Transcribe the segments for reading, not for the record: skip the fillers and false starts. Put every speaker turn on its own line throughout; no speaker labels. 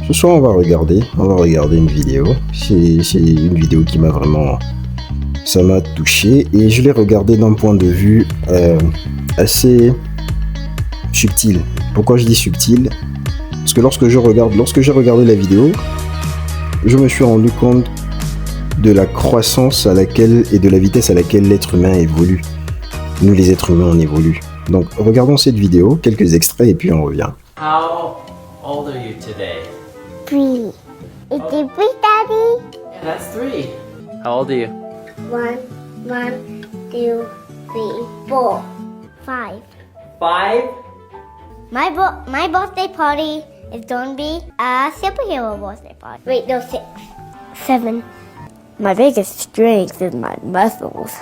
Ce soir, on va regarder une vidéo. C'est une vidéo qui m'a vraiment, ça m'a touché et je l'ai regardée d'un point de vue assez subtil. Pourquoi je dis subtil? Parce que lorsque j'ai regardé la vidéo, je me suis rendu compte de la croissance à laquelle et de la vitesse à laquelle l'être humain évolue. Nous, les êtres humains, on évolue. Donc, regardons cette vidéo, quelques extraits et puis on revient.
How old are you today?
3. Is it 3, Daddy?
Yeah, that's 3. How old are you?
1, 2, 3, 4, 5.
5?
My birthday party is going to be a superhero birthday party. Wait, no, 6. 7.
My biggest strength is my muscles.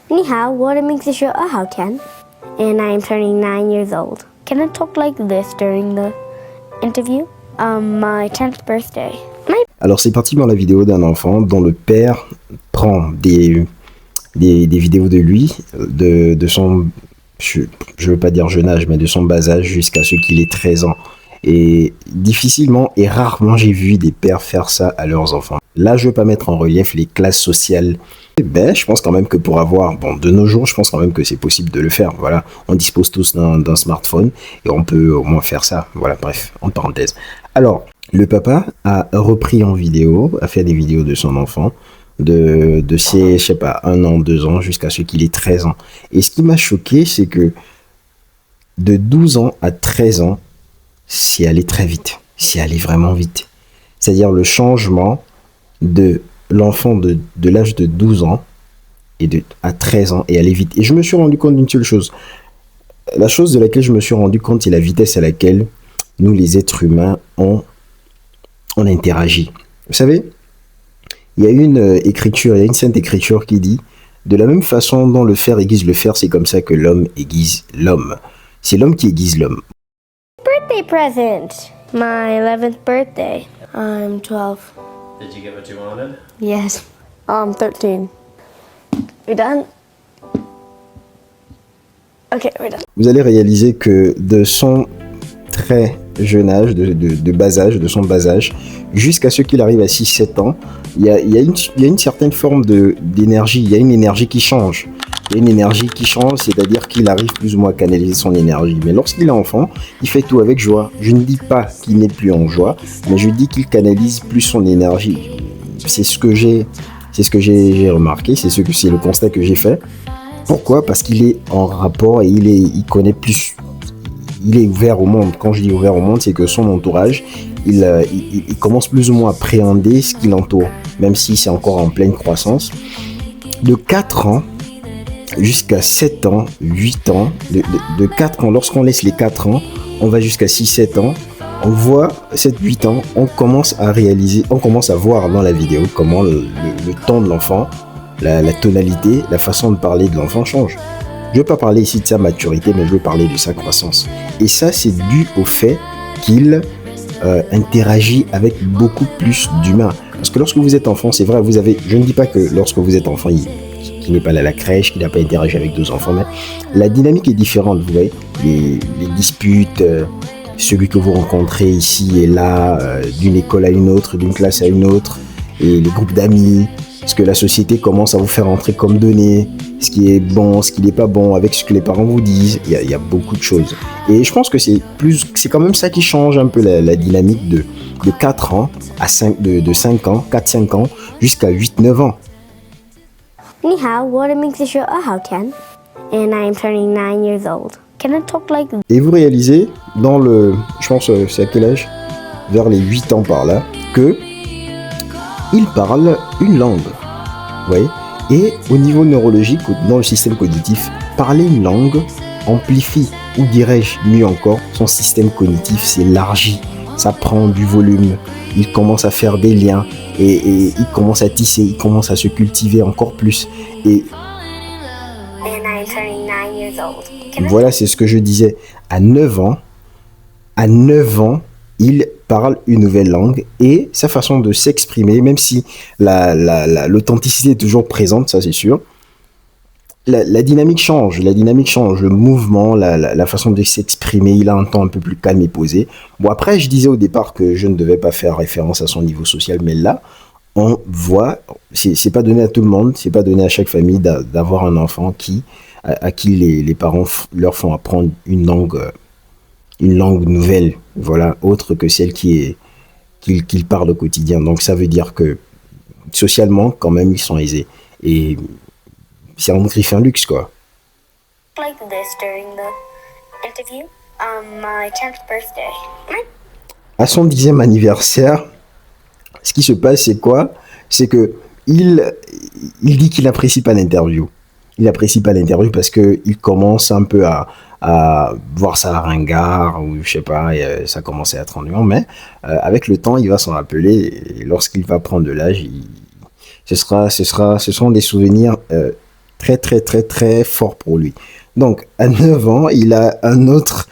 你好，我的名字是2号田
And I am turning 9 years old. Can I talk like this during the interview? My 10th birthday.
Alors c'est parti dans la vidéo d'un enfant dont le père prend des vidéos de lui, de son, je veux pas dire jeune âge, mais de son bas âge jusqu'à ce qu'il ait 13 ans. Et difficilement et rarement j'ai vu des pères faire ça à leurs enfants. Là je veux pas mettre en relief les classes sociales. Ben, je pense quand même que pour avoir, bon, de nos jours, je pense quand même que c'est possible de le faire. Voilà, on dispose tous d'un smartphone et on peut au moins faire ça. Voilà, bref, en parenthèse. Alors, le papa a repris en vidéo, a fait des vidéos de son enfant, de ses, je sais pas, 1 an, 2 ans, jusqu'à ce qu'il ait 13 ans. Et ce qui m'a choqué, c'est que de 12 ans à 13 ans, c'est allé très vite. C'est allé vraiment vite. C'est-à-dire le changement de l'enfant de l'âge de 12 ans à 13 ans et aller vite. Et je me suis rendu compte d'une seule chose. La chose de laquelle je me suis rendu compte, c'est la vitesse à laquelle nous, les êtres humains, on interagit. Vous savez, il y a une écriture, il y a une sainte écriture qui dit « De la même façon dont le fer aiguise le fer, c'est comme ça que l'homme aiguise l'homme. » C'est l'homme qui aiguise l'homme.
Birthday present. My 11th birthday. I'm 12.
Did you get what you wanted?
Yes. I'm 13. We done? Okay, we're done.
Vous allez réaliser que de son très jeune âge, de bas âge, de son bas âge, jusqu'à ce qu'il arrive à 6-7 ans, il y a une certaine forme d'énergie, il y a une énergie qui change. Il y a une énergie qui change, c'est-à-dire qu'il arrive plus ou moins à canaliser son énergie. Mais lorsqu'il est enfant, il fait tout avec joie. Je ne dis pas qu'il n'est plus en joie, mais je dis qu'il canalise plus son énergie. C'est ce que j'ai remarqué, c'est le constat que j'ai fait. Pourquoi? Parce qu'il est en rapport et il connaît plus. Il est ouvert au monde. Quand je dis ouvert au monde, c'est que son entourage, il commence plus ou moins à appréhender ce qui l'entoure, même si c'est encore en pleine croissance. De 4 ans jusqu'à 7 ans, 8 ans, de 4 ans, lorsqu'on laisse les 4 ans, on va jusqu'à 6-7 ans, on voit 7-8 ans, on commence à voir dans la vidéo comment le ton de l'enfant, la tonalité, la façon de parler de l'enfant change. Je ne veux pas parler ici de sa maturité, mais je veux parler de sa croissance. Et ça, c'est dû au fait qu'il interagit avec beaucoup plus d'humains. Parce que lorsque vous êtes enfant, c'est vrai, je ne dis pas que lorsque vous êtes enfant, qu'il n'est pas allé à la crèche, qu'il n'a pas interagi avec d'autres enfants, mais la dynamique est différente, vous voyez. Les disputes, celui que vous rencontrez ici et là, d'une école à une autre, d'une classe à une autre, et les groupes d'amis, ce que la société commence à vous faire entrer comme données, ce qui est bon, ce qui n'est pas bon, avec ce que les parents vous disent, il y a beaucoup de choses. Et je pense que c'est quand même ça qui change un peu la dynamique de 4 ans à 5 ans, 4-5 ans, jusqu'à 8-9 ans.
你好，我的名字是2号田 And I am turning 9 years old. Can I talk like this?
Et vous réalisez, je pense c'est à quel âge? Vers les 8 ans par là, que il parle une langue. Vous voyez? Et au niveau neurologique, dans le système cognitif, parler une langue amplifie, ou dirais-je mieux encore, son système cognitif s'élargit, ça prend du volume, il commence à faire des liens, et il commence à tisser, il commence à se cultiver encore plus. Et
And I am turning 9 years old.
voilà, c'est ce que je disais. À 9 ans, il parle une nouvelle langue et sa façon de s'exprimer, même si l'authenticité est toujours présente, ça c'est sûr, la dynamique change, le mouvement, la façon de s'exprimer, il a un ton un peu plus calme et posé. Bon, après, je disais au départ que je ne devais pas faire référence à son niveau social, mais là, on voit, c'est pas donné à tout le monde, c'est pas donné à chaque famille d'avoir un enfant à qui les parents leur font apprendre une langue nouvelle, voilà, autre que celle qu'ils parlent au quotidien. Donc ça veut dire que socialement, quand même, ils sont aisés. Et c'est un griffe un luxe, quoi.
Like this during the interview. My 10th birthday.
À son 10e anniversaire, ce qui se passe, c'est quoi? C'est que il dit qu'il n'apprécie pas l'interview. Il n'apprécie pas l'interview parce qu'il commence un peu à voir ça ringard, ou je sais pas, et, ça commence à être ennuyant, mais avec le temps, il va s'en rappeler, et lorsqu'il va prendre de l'âge, ce seront des souvenirs très, très, très, très forts pour lui. Donc, à 9 ans, il a une autre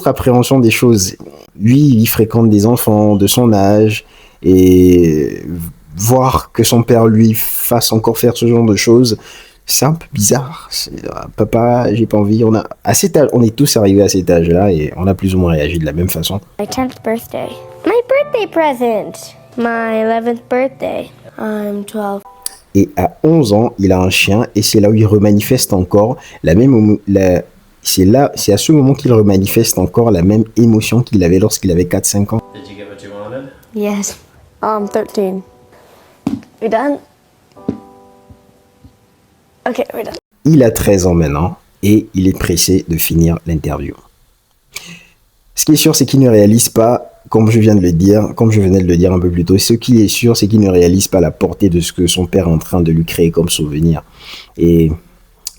appréhension des choses. Lui, il fréquente des enfants de son âge, et voir que son père lui fasse encore faire ce genre de choses, c'est un peu bizarre. Papa, j'ai pas envie. On est tous arrivés à cet âge-là et on a plus ou moins réagi de la même façon.
My 10th birthday. My birthday present. My 11th birthday. I'm 12.
Et à 11 ans, il a un chien et c'est là où il remanifeste encore c'est à ce moment qu'il remanifeste encore la même émotion qu'il avait lorsqu'il avait 4-5 ans.
Did you get what you wanted?
Yes. 13. We done? Okay, we're done.
Il a 13 ans maintenant et il est pressé de finir l'interview. Ce qui est sûr, c'est qu'il ne réalise pas, comme je venais de le dire un peu plus tôt, ce qui est sûr, c'est qu'il ne réalise pas la portée de ce que son père est en train de lui créer comme souvenir. Et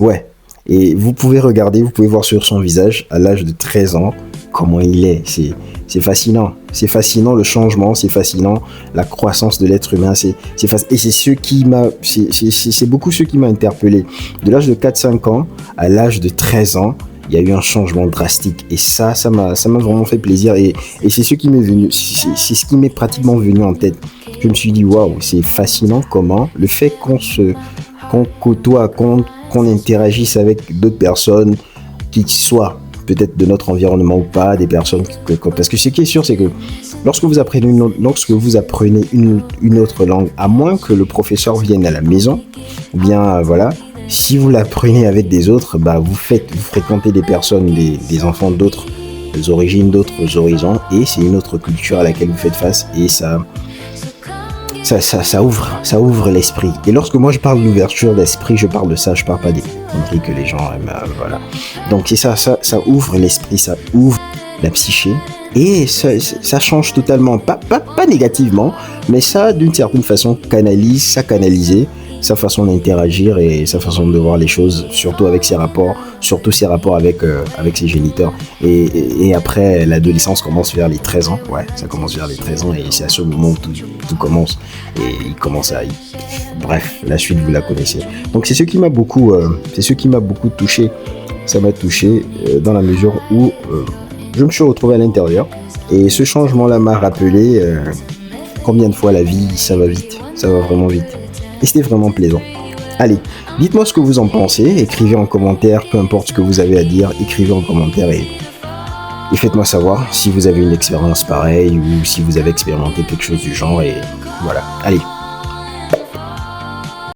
ouais, et vous pouvez voir sur son visage, à l'âge de 13 ans, comment il est. C'est fascinant. C'est fascinant le changement, c'est fascinant la croissance de l'être humain. Et c'est beaucoup ce qui m'a interpellé. De l'âge de 4-5 ans à l'âge de 13 ans, il y a eu un changement drastique. Et ça m'a vraiment fait plaisir. Et c'est ce qui m'est venu, c'est ce qui m'est pratiquement venu en tête. Je me suis dit, waouh, c'est fascinant comment le fait qu'on côtoie, qu'on interagisse avec d'autres personnes qui soient peut-être de notre environnement ou pas, des personnes parce que ce qui est sûr, c'est que lorsque vous apprenez une autre langue, à moins que le professeur vienne à la maison, ou bien voilà, si vous l'apprenez avec des autres, vous fréquentez des personnes, des enfants d'autres origines, d'autres horizons, et c'est une autre culture à laquelle vous faites face, et ça ouvre l'esprit. Et lorsque moi je parle d'ouverture d'esprit, je parle de ça, je parle pas des conneries que les gens aiment, voilà. Donc c'est ça ouvre l'esprit, ça ouvre la psyché, et ça change totalement, pas négativement, mais ça d'une certaine façon canalise sa façon d'interagir et sa façon de voir les choses, surtout ses rapports avec ses géniteurs. Et après, l'adolescence commence vers les 13 ans. Ouais, ça commence vers les 13 ans et c'est à ce moment où tout commence. Et il commence bref, la suite, vous la connaissez. Donc c'est ce qui m'a beaucoup touché. Ça m'a touché dans la mesure où je me suis retrouvé à l'intérieur. Et ce changement-là m'a rappelé combien de fois la vie, ça va vite. Ça va vraiment vite. Et c'était vraiment plaisant. Allez, dites-moi ce que vous en pensez, écrivez en commentaire, peu importe ce que vous avez à dire, écrivez en commentaire et faites-moi savoir si vous avez une expérience pareille ou si vous avez expérimenté quelque chose du genre et voilà. Allez,